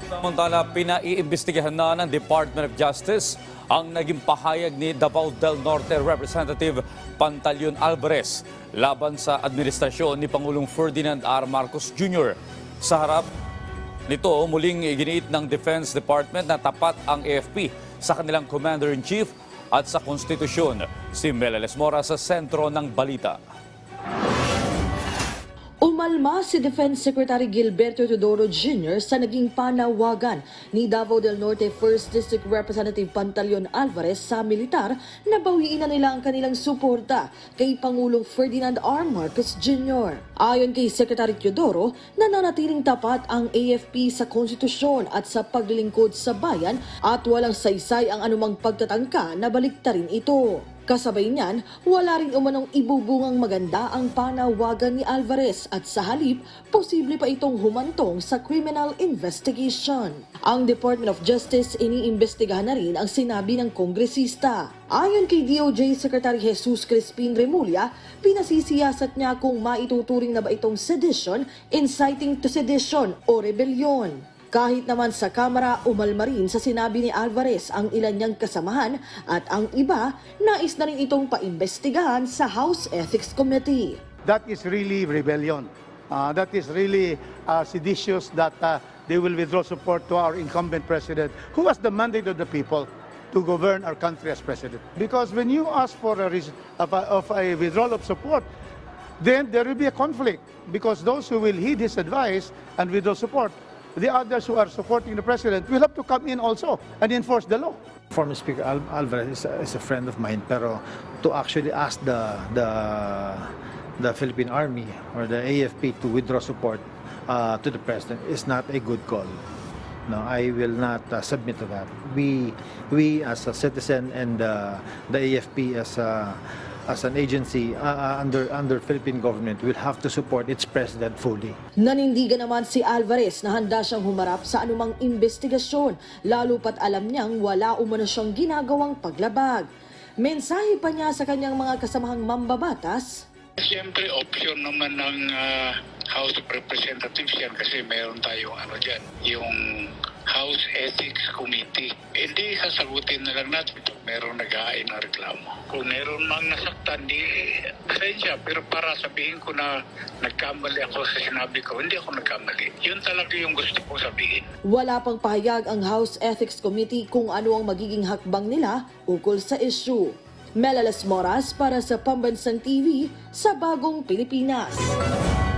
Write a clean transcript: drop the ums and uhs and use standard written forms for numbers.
Samantala, pinaiimbestigahan na ng Department of Justice ang naging pahayag ni Davao del Norte Representative Pantaleon Alvarez laban sa administrasyon ni Pangulong Ferdinand R. Marcos Jr. Sa harap nito, muling iginiit ng Defense Department na tapat ang AFP sa kanilang Commander-in-Chief at sa konstitusyon. Si Meleles Mora sa sentro ng balita. Umalma si Defense Secretary Gilberto Teodoro Jr. sa naging panawagan ni Davao del Norte 1st District Representative Pantaleon Alvarez sa militar na bawiin na nila ang kanilang suporta kay Pangulong Ferdinand R. Marcos Jr. Ayon kay Secretary Teodoro, nananatiling tapat ang AFP sa konstitusyon at sa paglilingkod sa bayan at walang saysay ang anumang pagtatangka na baliktarin ito. Kasabay niyan, wala rin umanong ibubungang maganda ang panawagan ni Alvarez at sa halip, posible pa itong humantong sa criminal investigation. Ang Department of Justice iniimbestigahan na rin ang sinabi ng kongresista. Ayon kay DOJ Secretary Jesus Crispin Remulla, pinasisiyasat niya kung maituturing na ba itong sedition, inciting to sedition o rebellion. Kahit naman sa Kamara, umalma rin sa sinabi ni Alvarez ang ilan niyang kasamahan at ang iba, nais na rin itong paimbestigahan sa House Ethics Committee. That is really rebellion. That is really seditious that they will withdraw support to our incumbent president, who has the mandate of the people to govern our country as president. Because when you ask for a withdrawal of support, then there will be a conflict. Because those who will heed his advice and withdraw support, the others who are supporting the president will have to come in also and enforce the law. Former Speaker Alvarez is a friend of mine, pero to actually ask the Philippine Army or the AFP to withdraw support to the president is not a good call. No, I will not submit to that. We as a citizen and the AFP as an agency under Philippine government will have to support its president fully. Nanindigan naman si Alvarez na handa siyang humarap sa anumang investigasyon, lalo pat alam niyang wala umano siyang ginagawang paglabag. Mensahe pa niya sa kanyang mga kasamahang mambabatas. Siyempre, option naman ng House of Representatives yan kasi mayroon tayong dyan, yung House Ethics Committee. Hindi sasagutin na lang natin ito. Merong nag-aayon ng reklamo. Kung meron mang nasaktan, di pasensya. Pero para sabihin ko na nagkamali ako sa sinabi ko, hindi ako nagkamali. Yun talaga yung gusto ko sabihin. Wala pang pahayag ang House Ethics Committee kung ano ang magiging hakbang nila ukol sa issue. Meleles Moras para sa Pambansang TV sa Bagong Pilipinas.